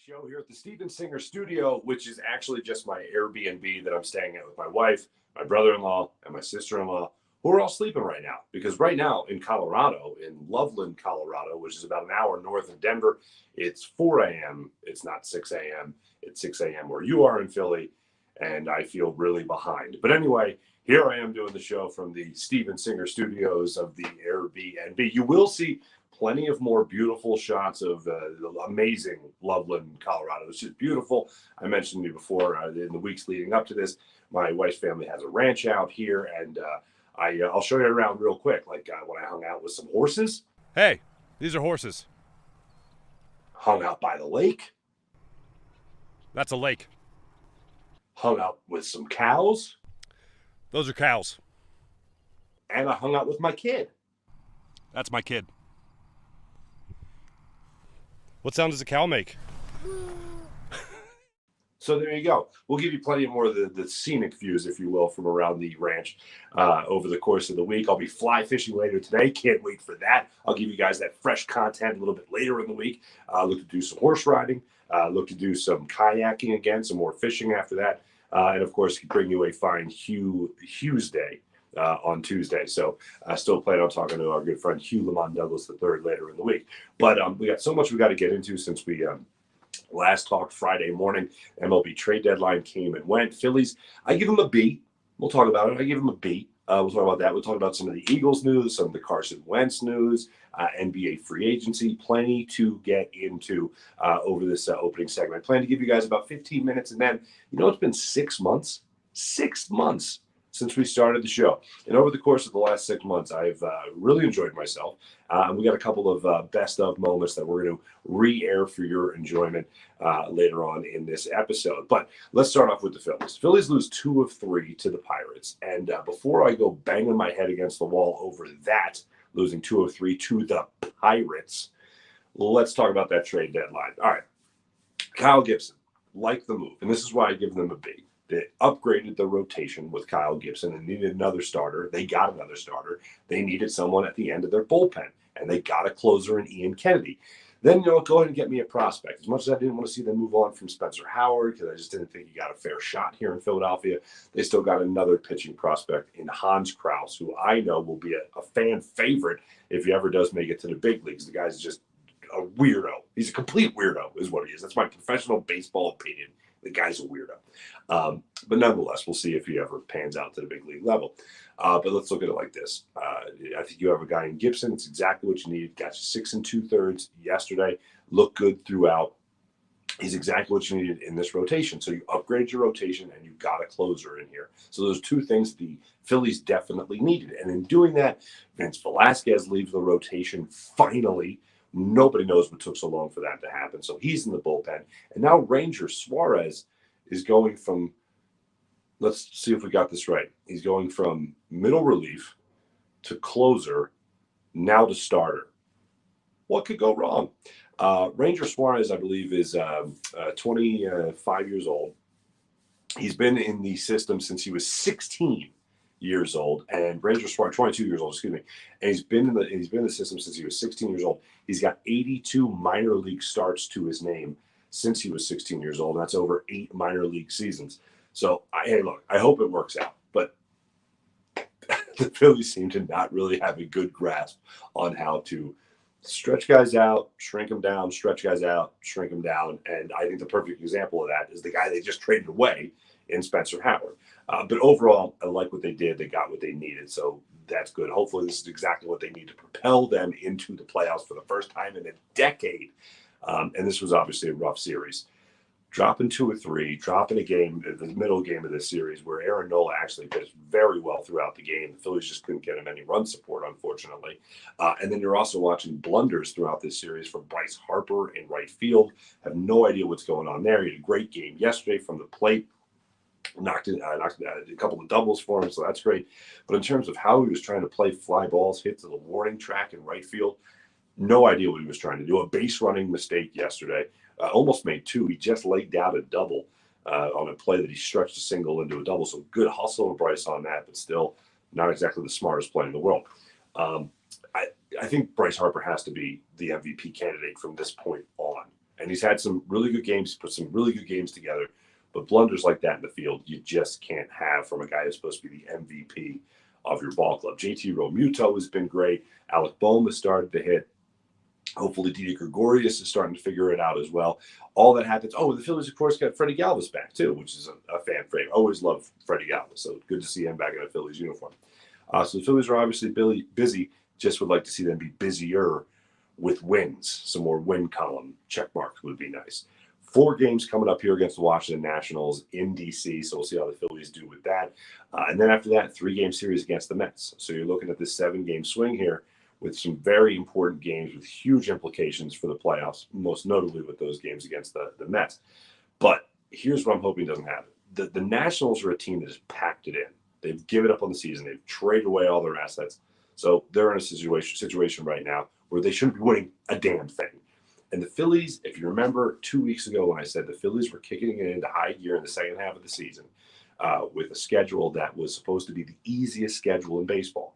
show here at the Steven Singer studio, which is actually just my Airbnb that I'm staying at with my wife, my brother-in-law, and my sister-in-law, who are all sleeping right now. Because right now in Colorado, in Loveland, Colorado, which is about an hour north of Denver, it's 4 a.m. It's not 6 a.m. It's 6 a.m. where you are in Philly, and I feel really behind. But anyway, here I am doing the show from the Steven Singer studios of the Airbnb. You will see plenty of more beautiful shots of amazing Loveland, Colorado. It's just beautiful. I mentioned to you before, in the weeks leading up to this, my wife's family has a ranch out here, and I'll show you around real quick. Like when I hung out with some horses. Hey, these are horses. Hung out by the lake. That's a lake. Hung out with some cows. Those are cows. And I hung out with my kid. That's my kid. What sound does a cow make? So there you go. We'll give you plenty more of the scenic views, if you will, from around the ranch over the course of the week. I'll be fly fishing later today. Can't wait for that. I'll give you guys that fresh content a little bit later in the week. Look to do some horse riding. Look to do some kayaking again, some more fishing after that. And, of course, bring you a fine Hughes Day on Tuesday. So I still plan on talking to our good friend Hugh Lamont Douglas III later in the week. But we got so much we got to get into since we last talked Friday morning. MLB trade deadline came and went. Phillies, I give them a B. We'll talk about it. I give them a B. We'll talk about that. We'll talk about some of the Eagles news, some of the Carson Wentz news, NBA free agency. Plenty to get into over this opening segment. I plan to give you guys about 15 minutes. And then, it's been 6 months. 6 months since we started the show. And over the course of the last 6 months, I've really enjoyed myself. And we got a couple of best of moments that we're going to re-air for your enjoyment later on in this episode. But let's start off with the Phillies. Phillies lose 2 of 3 to the Pirates. And before I go banging my head against the wall over that, losing 2 of 3 to the Pirates, let's talk about that trade deadline. All right. Kyle Gibson, like the move. And this is why I give them a B. They upgraded the rotation with Kyle Gibson and needed another starter. They got another starter. They needed someone at the end of their bullpen, and they got a closer in Ian Kennedy. Then, go ahead and get me a prospect. As much as I didn't want to see them move on from Spencer Howard, because I just didn't think he got a fair shot here in Philadelphia, they still got another pitching prospect in Hans Kraus, who I know will be a fan favorite if he ever does make it to the big leagues. The guy's just a weirdo. He's a complete weirdo is what he is. That's my professional baseball opinion. The guy's a weirdo. But nonetheless, we'll see if he ever pans out to the big league level. But let's look at it like this. I think you have a guy in Gibson. It's exactly what you need. Got you 6 2/3 yesterday. Looked good throughout. He's exactly what you needed in this rotation. So you upgraded your rotation, and you got a closer in here. So those 2 things the Phillies definitely needed. And in doing that, Vince Velasquez leaves the rotation finally. Nobody knows what took so long for that to happen. So he's in the bullpen. And now Ranger Suarez is going from, let's see if we got this right. He's going from middle relief to closer, now to starter. What could go wrong? Ranger Suarez, I believe, is 25 years old. He's been in the system since he was 16 years old, and Ranger Suarez, 22 years old, excuse me, and he's been in the system since he was 16 years old. He's got 82 minor league starts to his name since he was 16 years old. That's over 8 minor league seasons. So, hey, look, I hope it works out, but the Phillies seem to not really have a good grasp on how to stretch guys out, shrink them down, stretch guys out, shrink them down, and I think the perfect example of that is the guy they just traded away in Spencer Howard. But overall, I like what they did. They got what they needed, so that's good. Hopefully, this is exactly what they need to propel them into the playoffs for the first time in a decade. And this was obviously a rough series. Dropping 2 or 3, dropping a game, the middle game of this series, where Aaron Nola actually pitched very well throughout the game. The Phillies just couldn't get him any run support, unfortunately. And then you're also watching blunders throughout this series from Bryce Harper in right field. Have no idea what's going on there. He had a great game yesterday from the plate. Knocked a couple of doubles for him, so that's great. But in terms of how he was trying to play fly balls, hit to the warning track in right field, no idea what he was trying to do. A base running mistake yesterday. Almost made 2. He just laid down a double on a play that he stretched a single into a double. So good hustle of Bryce on that, but still not exactly the smartest play in the world. I think Bryce Harper has to be the MVP candidate from this point on. And he's had some really good games, put some really good games together. But blunders like that in the field, you just can't have from a guy who's supposed to be the MVP of your ball club. JT Realmuto has been great. Alec Boehm has started to hit. Hopefully, Didi Gregorius is starting to figure it out as well. All that happens. Oh, the Phillies, of course, got Freddie Galvis back, too, which is a fan favorite. Always love Freddie Galvis, so good to see him back in a Phillies uniform. So the Phillies are obviously busy. Just would like to see them be busier with wins. Some more win column check marks would be nice. 4 games coming up here against the Washington Nationals in D.C., so we'll see how the Phillies do with that. And then after that, 3-game series against the Mets. So you're looking at this 7-game swing here with some very important games with huge implications for the playoffs, most notably with those games against the Mets. But here's what I'm hoping doesn't happen. The Nationals are a team that has packed it in. They've given up on the season. They've traded away all their assets. So they're in a situation right now where they shouldn't be winning a damn thing. And the Phillies, if you remember 2 weeks ago when I said the Phillies were kicking it into high gear in the second half of the season with a schedule that was supposed to be the easiest schedule in baseball.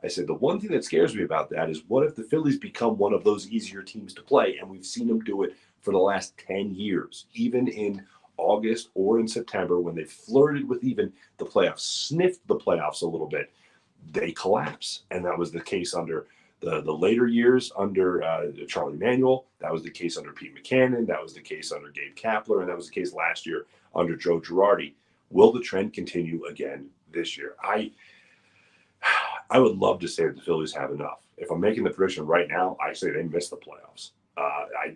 I said the one thing that scares me about that is what if the Phillies become one of those easier teams to play? And we've seen them do it for the last 10 years, even in August or in September when they flirted with even the playoffs, sniffed the playoffs a little bit, they collapse. And that was the case under the later years under Charlie Manuel. That was the case under Pete McCannon. That was the case under Gabe Kapler. And that was the case last year under Joe Girardi. Will the trend continue again this year? I would love to say that the Phillies have enough. If I'm making the prediction right now, I say they miss the playoffs.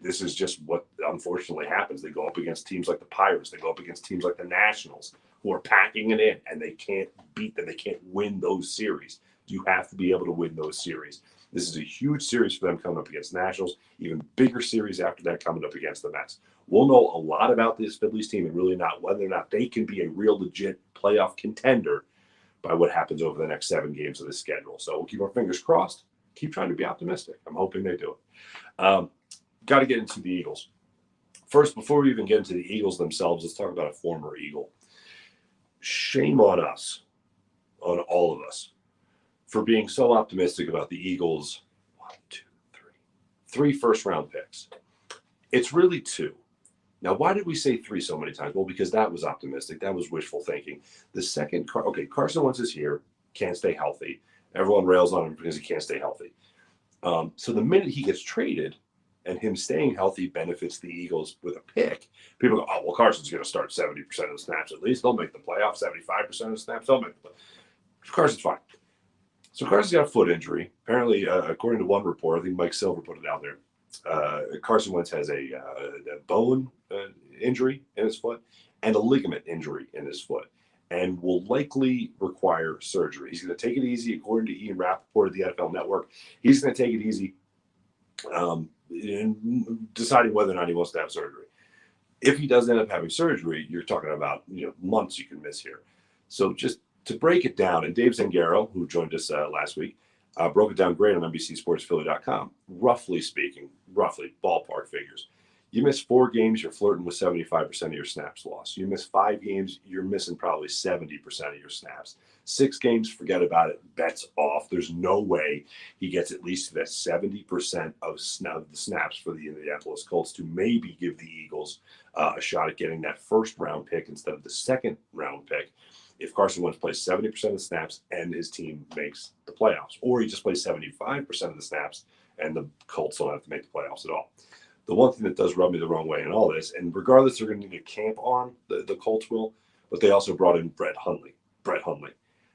This is just what unfortunately happens. They go up against teams like the Pirates. They go up against teams like the Nationals who are packing it in, and they can't beat them. They can't win those series. You have to be able to win those series. This is a huge series for them coming up against Nationals, even bigger series after that coming up against the Mets. We'll know a lot about this Phillies team and really not whether or not they can be a real legit playoff contender by what happens over the next 7 games of the schedule. So we'll keep our fingers crossed, keep trying to be optimistic. I'm hoping they do it. Got to get into the Eagles. First, before we even get into the Eagles themselves, let's talk about a former Eagle. Shame on us, on all of us, for being so optimistic about the Eagles. 3 first-round picks. It's really 2. Now, why did we say 3 so many times? Well, because that was optimistic. That was wishful thinking. The second, Carson Wentz is here, can't stay healthy. Everyone rails on him because he can't stay healthy. So the minute he gets traded and him staying healthy benefits the Eagles with a pick, people go, oh, well, Carson's going to start 70% of the snaps at least. They'll make the playoffs, 75% of the snaps. They'll make the playoffs. Carson's fine. So Carson's got a foot injury. Apparently, according to one report, I think Mike Silver put it out there, Carson Wentz has a bone injury in his foot and a ligament injury in his foot and will likely require surgery. He's going to take it easy, according to Ian Rappaport of the NFL Network. He's going to take it easy in deciding whether or not he wants to have surgery. If he does end up having surgery, you're talking about months you can miss here. So just to break it down, and Dave Zangaro, who joined us last week, broke it down great on NBCSportsPhilly.com. Roughly speaking, ballpark figures. You miss 4 games, you're flirting with 75% of your snaps lost. You miss 5 games, you're missing probably 70% of your snaps. 6 games, forget about it. Bets off. There's no way he gets at least that 70% of the snaps for the Indianapolis Colts to maybe give the Eagles a shot at getting that first-round pick instead of the second-round pick if Carson Wentz plays 70% of the snaps and his team makes the playoffs. Or he just plays 75% of the snaps and the Colts don't have to make the playoffs at all. The one thing that does rub me the wrong way in all this, and regardless, they're going to need a camp on, the Colts will, but they also brought in Brett Hundley.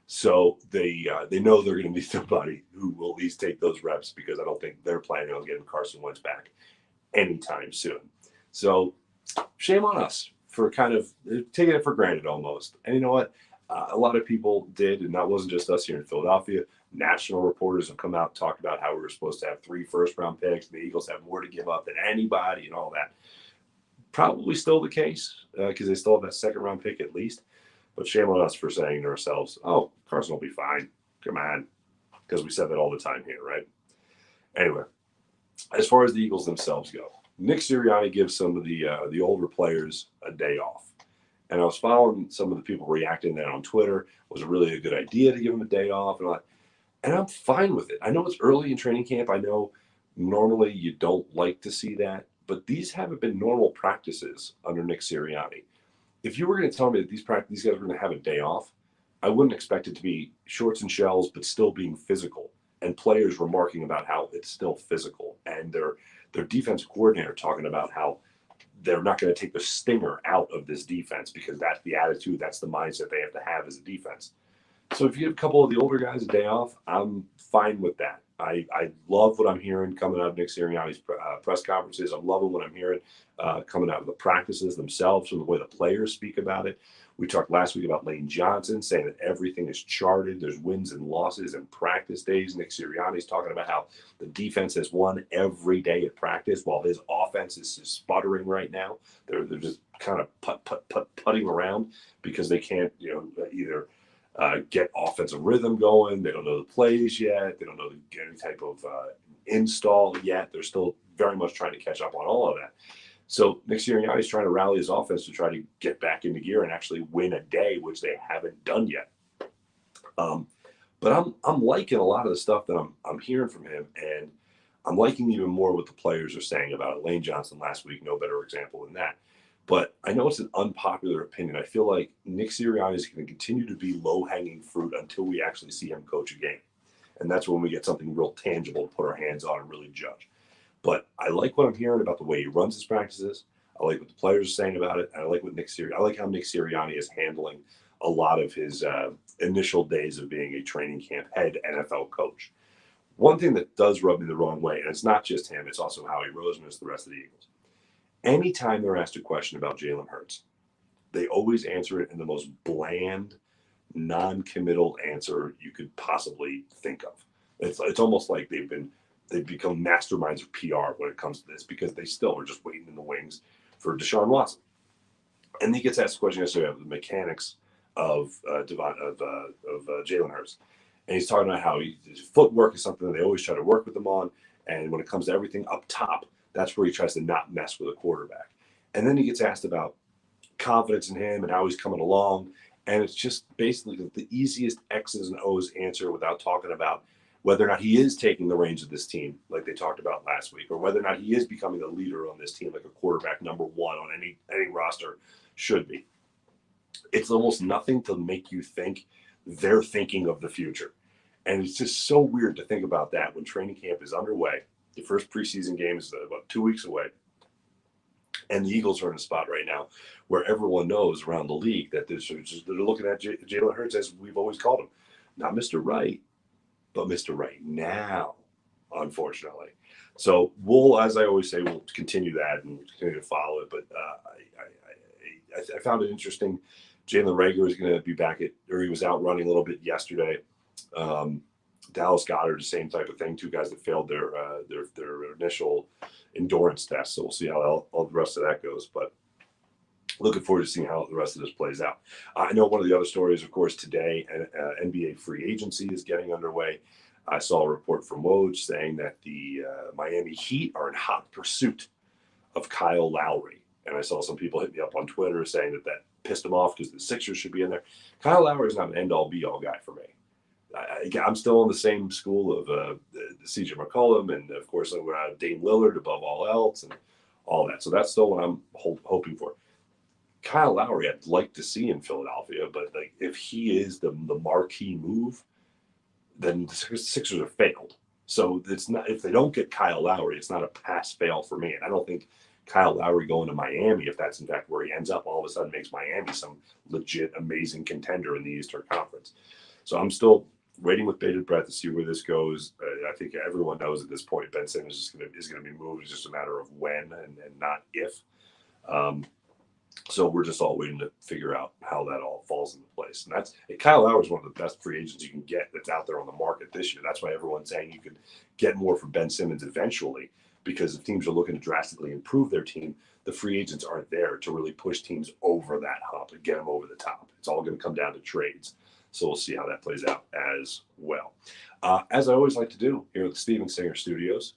So they know they're going to need somebody who will at least take those reps because I don't think they're planning on getting Carson Wentz back anytime soon. So shame on us for kind of taking it for granted almost. And you know what? A lot of people did, and that wasn't just us here in Philadelphia. National reporters have come out and talked about how we were supposed to have 3 first-round picks. The Eagles have more to give up than anybody and all that. Probably still the case because they still have that second-round pick at least. But shame on us for saying to ourselves, oh, Carson will be fine. Come on. Because we said that all the time here, right? Anyway, as far as the Eagles themselves go, Nick Sirianni gives some of the older players a day off. And I was following some of the people reacting to that on Twitter. Was it really a good idea to give them a day off? And all that. And I'm fine with it. I know it's early in training camp. I know normally you don't like to see that. but these haven't been normal practices under Nick Sirianni. If you were going to tell me that these guys were going to have a day off, I wouldn't expect it to be shorts and shells, but still being physical, and players remarking about how it's still physical, and their defensive coordinator talking about how they're not going to take the stinger out of this defense because that's the attitude, that's the mindset they have to have as a defense. So if you give a couple of the older guys a day off, I'm fine with that. I love what I'm hearing coming out of Nick Sirianni's press conferences. I'm loving what I'm hearing coming out of the practices themselves, from the way the players speak about it. We talked last week about Lane Johnson saying that everything is charted. There's wins and losses and practice days. Nick Sirianni's talking about how the defense has won every day at practice while his offense is sputtering right now. They're just kind of putting around because they can't, either get offensive rhythm going. They don't know the plays yet. They don't know any type of install yet. They're still very much trying to catch up on all of that. So Nick Sirianni is trying to rally his offense to try to get back into gear and actually win a day, which they haven't done yet. But I'm liking a lot of the stuff that I'm hearing from him, and I'm liking even more what the players are saying about it. Lane Johnson last week, no better example than that. But I know it's an unpopular opinion. I feel like Nick Sirianni is going to continue to be low-hanging fruit until we actually see him coach a game. And that's when we get something real tangible to put our hands on and really judge. But I like what I'm hearing about the way he runs his practices. I like what the players are saying about it. And I like how Nick Sirianni is handling a lot of his initial days of being a training camp head NFL coach. One thing that does rub me the wrong way, and it's not just him, it's also Howie Roseman, it's the rest of the Eagles. Anytime they're asked a question about Jalen Hurts, they always answer it in the most bland, non-committal answer you could possibly think of. It's almost like they've become masterminds of PR when it comes to this, because they still are just waiting in the wings for Deshaun Watson. And he gets asked a question yesterday of the mechanics of Jalen Hurts. And he's talking about how his footwork is something that they always try to work with him on. And when it comes to everything up top, that's where he tries to not mess with a quarterback. And then he gets asked about confidence in him and how he's coming along. And it's just basically the easiest X's and O's answer without talking about whether or not he is taking the reins of this team like they talked about last week, or whether or not he is becoming the leader on this team like a quarterback number one on any roster should be. It's almost nothing to make you think they're thinking of the future. And it's just so weird to think about that when training camp is underway. The first preseason game is about 2 weeks away. And the Eagles are in a spot right now where everyone knows around the league that they're looking at Jalen Hurts as we've always called him. Not Mr. Right, but Mr. Right now, unfortunately. So we'll, as I always say, we'll continue that and continue to follow it. But I found it interesting. Jalen Reagor is going to be back he was out running a little bit yesterday. Dallas Goedert, the same type of thing. Two guys that failed their initial endurance test. So we'll see how all the rest of that goes. But looking forward to seeing how the rest of this plays out. I know one of the other stories, of course, today, NBA free agency is getting underway. I saw a report from Woj saying that the Miami Heat are in hot pursuit of Kyle Lowry. And I saw some people hit me up on Twitter saying that pissed them off because the Sixers should be in there. Kyle Lowry is not an end-all, be-all guy for me. I'm still in the same school of the CJ McCollum and, of course, Dame Lillard above all else and all that. So that's still what I'm hoping for. Kyle Lowry, I'd like to see in Philadelphia, but if he is the marquee move, then the Sixers have failed. So it's not, if they don't get Kyle Lowry, it's not a pass-fail for me. And I don't think Kyle Lowry going to Miami, if that's in fact where he ends up, all of a sudden makes Miami some legit amazing contender in the Eastern Conference. So I'm still waiting with bated breath to see where this goes. I think everyone knows at this point Ben Simmons is going to be moved. It's just a matter of when and not if. So we're just all waiting to figure out how that all falls into place. And Kyle Lowry is one of the best free agents you can get that's out there on the market this year. That's why everyone's saying you could get more from Ben Simmons eventually, because if teams are looking to drastically improve their team, the free agents aren't there to really push teams over that hump and get them over the top. It's all going to come down to trades. So we'll see how that plays out as well. As I always like to do here at the Steven Singer Studios,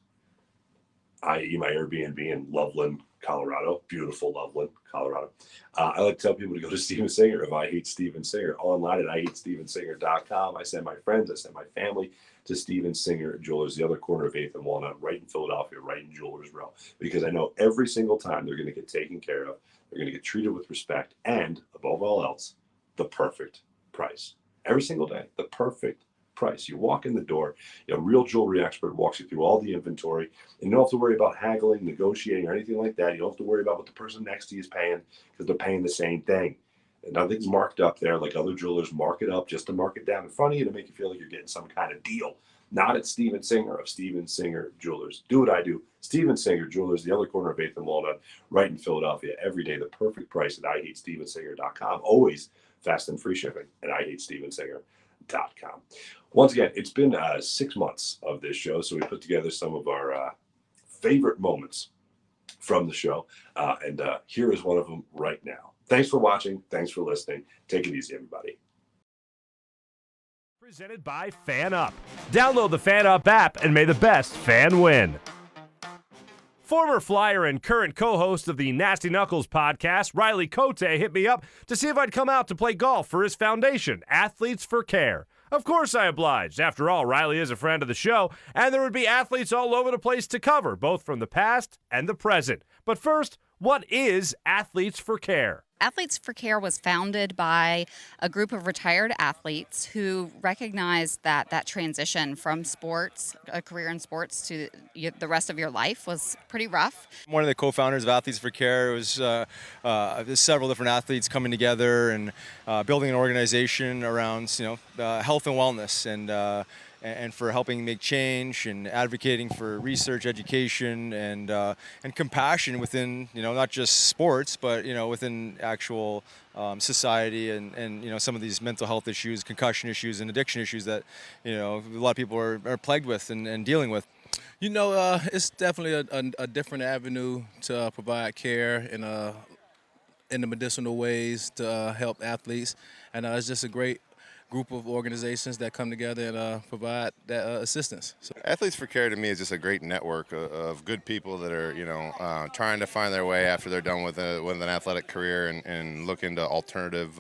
i.e. my Airbnb in Loveland, Colorado, beautiful Loveland, Colorado. I like to tell people to go to Steven Singer if I hate Steven Singer online at IHateStevenSinger.com. I send my friends, I send my family to Steven Singer Jewelers, the other corner of 8th and Walnut, right in Philadelphia, right in Jewelers Row, because I know every single time they're going to get taken care of, they're going to get treated with respect, and above all else, the perfect price. Every single day, the perfect price. You walk in the door, a real jewelry expert walks you through all the inventory, and you don't have to worry about haggling, negotiating, or anything like that. You don't have to worry about what the person next to you is paying, because they're paying the same thing. And nothing's marked up there like other jewelers mark it up just to mark it down in front of you to make you feel like you're getting some kind of deal. Not at Steven Singer of Steven Singer Jewelers. Do what I do. Steven Singer Jewelers, the other corner of 8th and Walnut, right in Philadelphia. Every day, the perfect price at IHateStevenSinger.com. Always fast and free shipping at IHateStevenSinger.com. Once again, it's been 6 months of this show, so we put together some of our favorite moments from the show, and here is one of them right now. Thanks for watching. Thanks for listening. Take it easy, everybody. Presented by FanUp. Download the FanUp app and may the best fan win. Former Flyer and current co-host of the Nasty Knuckles podcast, Riley Cote, hit me up to see if I'd come out to play golf for his foundation, Athletes for Care. Of course I obliged. After all, Riley is a friend of the show, and there would be athletes all over the place to cover, both from the past and the present. But first, what is Athletes for Care? Athletes for Care was founded by a group of retired athletes who recognized that that transition from sports, a career in sports, to the rest of your life was pretty rough. I'm one of the co-founders of Athletes for Care. It was there's several different athletes coming together and building an organization around health and wellness and for helping make change and advocating for research, education, and compassion within not just sports, but within actual society and some of these mental health issues, concussion issues, and addiction issues that a lot of people are plagued with and dealing with. It's definitely a different avenue to provide care in the medicinal ways to help athletes, and it's just a great group of organizations that come together and provide that assistance. So. Athletes for Care to me is just a great network of good people that are trying to find their way after they're done with an athletic career and look into alternative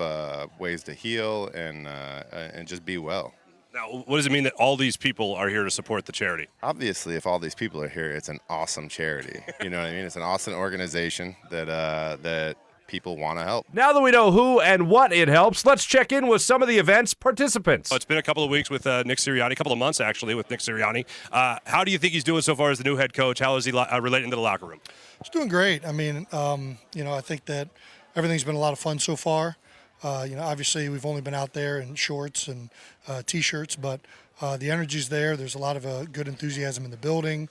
ways to heal and just be well. Now, what does it mean that all these people are here to support the charity? Obviously, if all these people are here, it's an awesome charity. You know what I mean? It's an awesome organization that people want to help. Now that we know who and what it helps, let's check in with some of the event's participants. It's been a couple of weeks with Nick Sirianni, a couple of months actually with Nick Sirianni. How do you think he's doing so far as the new head coach? How is he relating to the locker room? He's doing great. I mean, I think that everything's been a lot of fun so far. Obviously we've only been out there in shorts and T-shirts, but the energy's there. There's a lot of good enthusiasm in the building.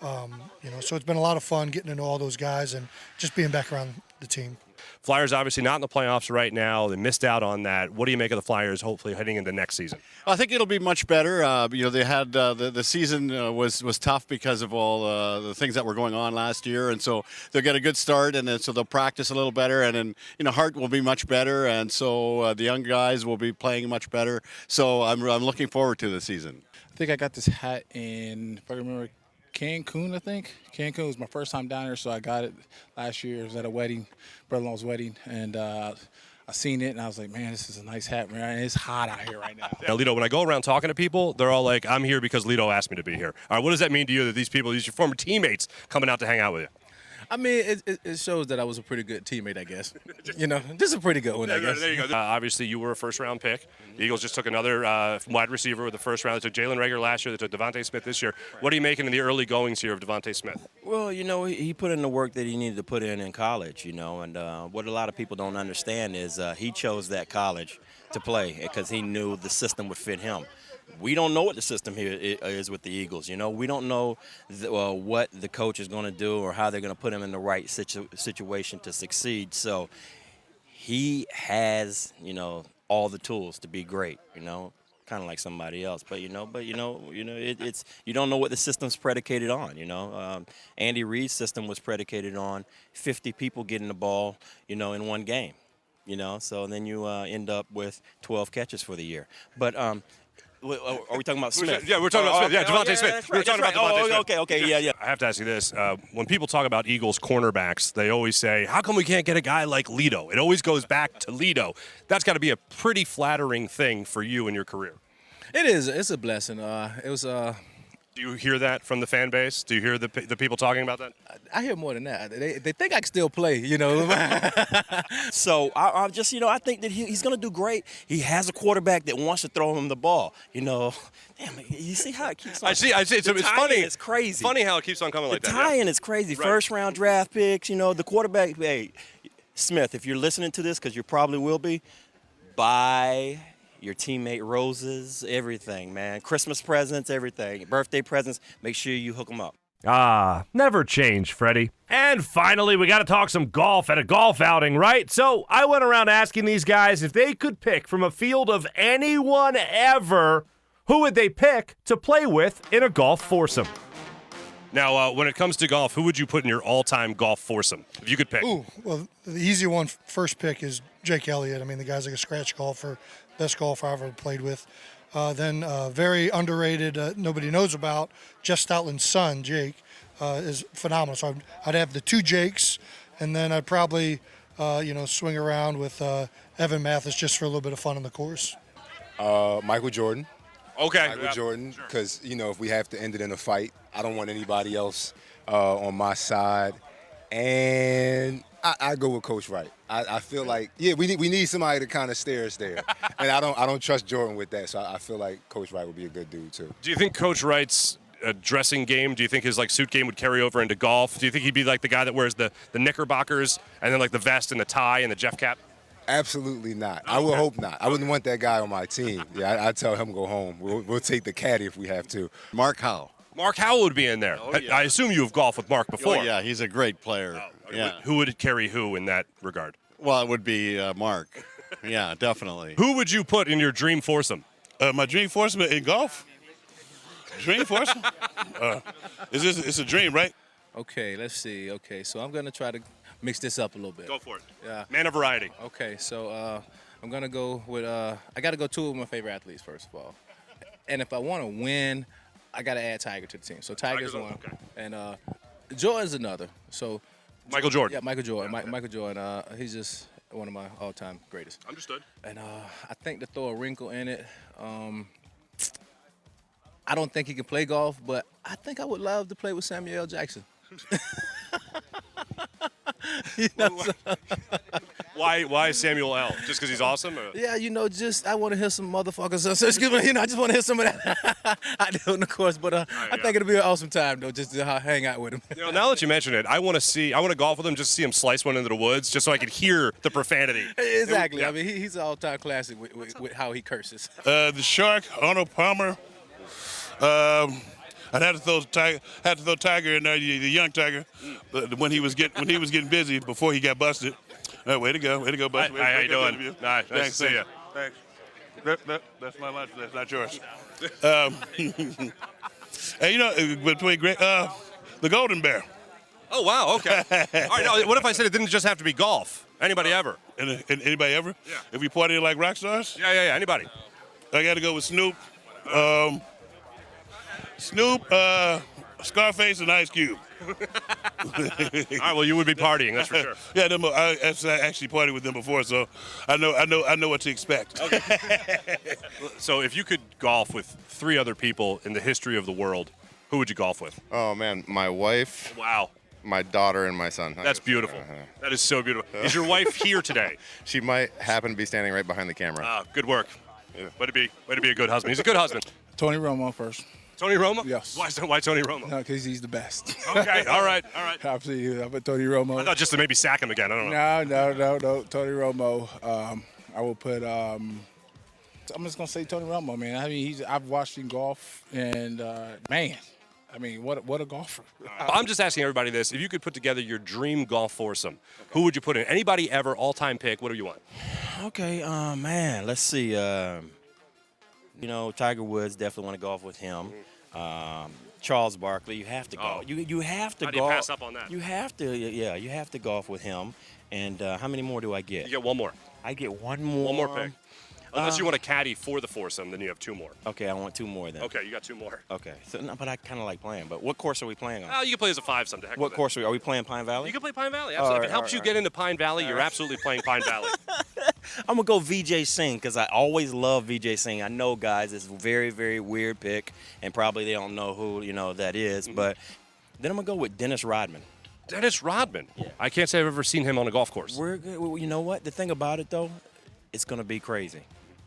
So it's been a lot of fun getting to know all those guys and just being back around the team. Flyers obviously not in the playoffs right now. They missed out on that. What do you make of the Flyers hopefully heading into next season? I think it'll be much better. They had the season was tough because of all the things that were going on last year, and so they'll get a good start, and then so they'll practice a little better, and then Hart will be much better, and so the young guys will be playing much better. So I'm looking forward to the season. I think I got this hat in, if I remember, Cancun, I think. Cancun was my first time down here, so I got it last year. It was at a wedding, brother-in-law's wedding, and I seen it, and I was like, man, this is a nice hat, man. It's hot out here right now. Yeah, Lito, when I go around talking to people, they're all like, I'm here because Lito asked me to be here. All right, what does that mean to you that these people, these your former teammates, coming out to hang out with you? I mean, it shows that I was a pretty good teammate, I guess. Just a pretty good one, I guess. There you go. Obviously, you were a first-round pick. The Eagles just took another wide receiver with the first round. They took Jalen Reagor last year. They took Devontae Smith this year. What are you making in the early goings here of Devontae Smith? Well, he put in the work that he needed to put in college, and what a lot of people don't understand is he chose that college to play because he knew the system would fit him. We don't know what the system here is with the Eagles. We don't know what the coach is going to do or how they're going to put him in the right situation to succeed. So he has, all the tools to be great. Kind of like somebody else. But it's you don't know what the system's predicated on. Andy Reid's system was predicated on 50 people getting the ball, in one game. So then you end up with 12 catches for the year. But Are we talking about Smith? Yeah, we're talking about Smith. Yeah, Devontae Smith. That's We're right, talking that's about right. Devontae Smith. Okay, yeah. I have to ask you this. When people talk about Eagles cornerbacks, they always say, how come we can't get a guy like Lito? It always goes back to Lito. That's got to be a pretty flattering thing for you in your career. It is. It's a blessing. It was. Do you hear that from the fan base? Do you hear the people talking about that? I hear more than that. They think I can still play. You know. So I just, I think that he's going to do great. He has a quarterback that wants to throw him the ball. Damn, you see how it keeps on. I see. It's funny. It's crazy. Funny how it keeps on coming like that. The tie-in is crazy. Right. First-round draft picks. The quarterback. Hey, Smith, if you're listening to this, because you probably will be, buy your teammate roses, everything, man. Christmas presents, everything. Birthday presents. Make sure you hook them up. Never change, Freddie. And finally, we got to talk some golf at a golf outing, right? So I went around asking these guys if they could pick from a field of anyone ever, who would they pick to play with in a golf foursome? Now, when it comes to golf, who would you put in your all-time golf foursome, if you could pick? Ooh, well, the easy one, first pick is Jake Elliott. I mean, the guy's like a scratch golfer, best golfer I've ever played with. Then very underrated, nobody knows about, Jeff Stoutland's son, Jake, is phenomenal. So I'd have the two Jakes, and then I'd probably, swing around with Evan Mathis just for a little bit of fun on the course. Michael Jordan. Okay. Michael Jordan, because, if we have to end it in a fight, I don't want anybody else on my side. And I go with Coach Wright. I feel like, we need somebody to kind of steer us there. And I don't trust Jordan with that, so I feel like Coach Wright would be a good dude, too. Do you think Coach Wright's dressing game, do you think his suit game would carry over into golf? Do you think he'd be like the guy that wears the knickerbockers and then like the vest and the tie and the Jeff cap? Absolutely not. I would hope not. I wouldn't want that guy on my team. Yeah, I'd tell him go home. We'll take the caddy if we have to. Marc Howell. Mark Howell would be in there. Oh, yeah. I assume you have golfed with Mark before. Oh, yeah, he's a great player. Yeah. Who would carry who in that regard? Well, it would be Marc. Yeah, definitely. Who would you put in your dream foursome? My dream foursome in golf? Dream foursome? It's a dream, right? Okay, let's see. Okay, so I'm gonna try to mix this up a little bit. Go for it. Yeah. Man of variety. Okay, so I'm gonna go with. I got to go two of my favorite athletes first of all, and if I want to win, I got to add Tiger to the team. So Tiger's one, okay. and Jordan's another. So Michael Jordan. Yeah, Michael Jordan. Michael Jordan. He's just one of my all-time greatest. Understood. And I think to throw a wrinkle in it, I don't think he can play golf, but I think I would love to play with Samuel L. Jackson. Why Samuel L? Just because he's awesome? Or? Yeah, just I want to hear some motherfuckers. Excuse me, I just want to hear some of that. I don't, of course, but I think it'll be an awesome time though, just to hang out with him. Now that you mention it, I want to golf with him just to see him slice one into the woods, just so I could hear the profanity. Exactly. Yeah. I mean, he's an all-time classic with how he curses. The Shark, Arnold Palmer. I'd have to throw Tiger in there, the young Tiger, when he was getting busy before he got busted. Way to go, Buster. How you doing? Nice to see you. Thanks. That's my lunch. That's not yours. Hey, between the Golden Bear. Oh wow, okay. All right. Now, what if I said it didn't just have to be golf? Anybody ever? And anybody ever? Yeah. If we party like rock stars? Yeah. Anybody? I got to go with Snoop. Scarface, and Ice Cube. All right. Well, you would be partying, that's for sure. Yeah, I actually partied with them before, so I know what to expect. Okay. So, if you could golf with three other people in the history of the world, who would you golf with? Oh man, my wife. Wow. My daughter and my son. That's beautiful. That is so beautiful. Is your wife here today? She might happen to be standing right behind the camera. Good work. Yeah. Way to be a good husband. He's a good husband. Tony Romo first. Tony Romo? Yes. Why Tony Romo? No, because he's the best. Okay, all right. Absolutely, but Tony Romo. I thought just to maybe sack him again. I don't know. No. Tony Romo. I will put. I'm just gonna say Tony Romo, man. I mean, I've watched him golf, and man, I mean, what a golfer. I'm just asking everybody this: if you could put together your dream golf foursome, who would you put in? Anybody ever, all-time pick? What do you want? Okay, man. Let's see. Tiger Woods, definitely want to golf with him. Charles Barkley, you have to golf. You have to golf. How do you pass up on that? You have to, you have to golf with him. And how many more do I get? You get one more. I get one more. One more pick. Unless you want a caddy for the foursome, then you have 2 more. Okay, I want 2 more then. Okay, you got 2 more. Okay. So, no, but I kind of like playing. But what course are we playing on? Oh, you can play as a 5-some. To heck What with it. course are we playing? Pine Valley? You can play Pine Valley. Absolutely. If it helps you get into Pine Valley, you're absolutely playing Pine Valley. I'm going to go VJ Singh because I always love VJ Singh. I know, guys, it's a very, very weird pick, and probably they don't know who, that is. But then I'm going to go with Dennis Rodman. Dennis Rodman? Yeah. I can't say I've ever seen him on a golf course. You know what? The thing about it, though, it's going to be crazy.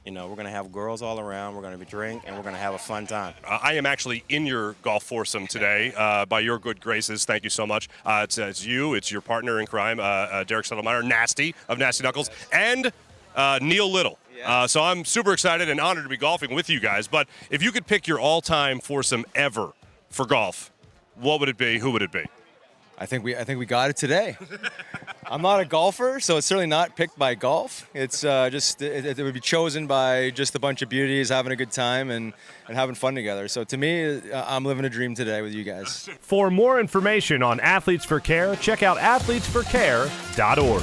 We're going to have girls all around. We're going to drink, and we're going to have a fun time. I am actually in your golf foursome today by your good graces. Thank you so much. It's you. It's your partner in crime, Derek Settlemeyer, Nasty of Nasty Knuckles, and Neil Little. So I'm super excited and honored to be golfing with you guys. But if you could pick your all-time foursome ever for golf, what would it be? Who would it be? I think we got it today. I'm not a golfer, so it's certainly not picked by golf. It's just it would be chosen by just a bunch of beauties having a good time and having fun together. So to me, I'm living a dream today with you guys. For more information on Athletes for Care, check out athletesforcare.org.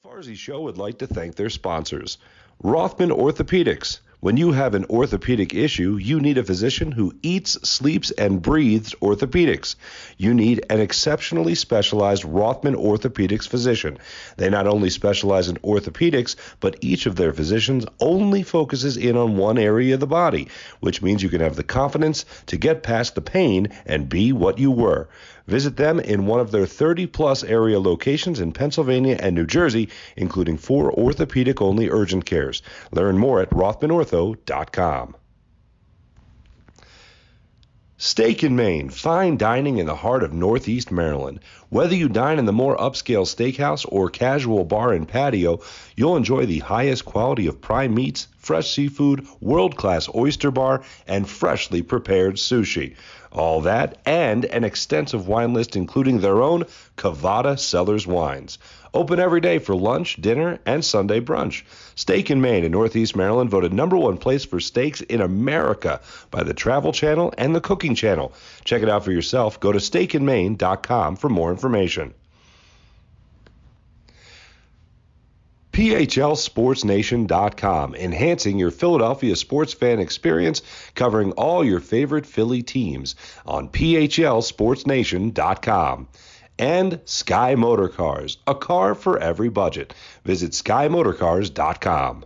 Farzy Show would like to thank their sponsors. Rothman Orthopaedics. When you have an orthopedic issue, you need a physician who eats, sleeps, and breathes orthopedics. You need an exceptionally specialized Rothman Orthopaedics physician. They not only specialize in orthopedics, but each of their physicians only focuses in on one area of the body, which means you can have the confidence to get past the pain and be what you were. Visit them in one of their 30-plus area locations in Pennsylvania and New Jersey, including 4 orthopedic-only urgent cares. Learn more at rothmanortho.com. Steak and Maine, fine dining in the heart of Northeast Maryland. Whether you dine in the more upscale steakhouse or casual bar and patio, you'll enjoy the highest quality of prime meats, fresh seafood, world-class oyster bar, and freshly prepared sushi. All that and an extensive wine list including their own Cavada Cellars wines. Open every day for lunch, dinner, and Sunday brunch. Steak and Maine in Northeast Maryland voted #1 place for steaks in America by the Travel Channel and the Cooking Channel. Check it out for yourself. Go to steakandmaine.com for more information. PHLSportsNation.com, enhancing your Philadelphia sports fan experience, covering all your favorite Philly teams on PHLSportsNation.com. And Sky Motor Cars, a car for every budget. Visit SkyMotorcars.com.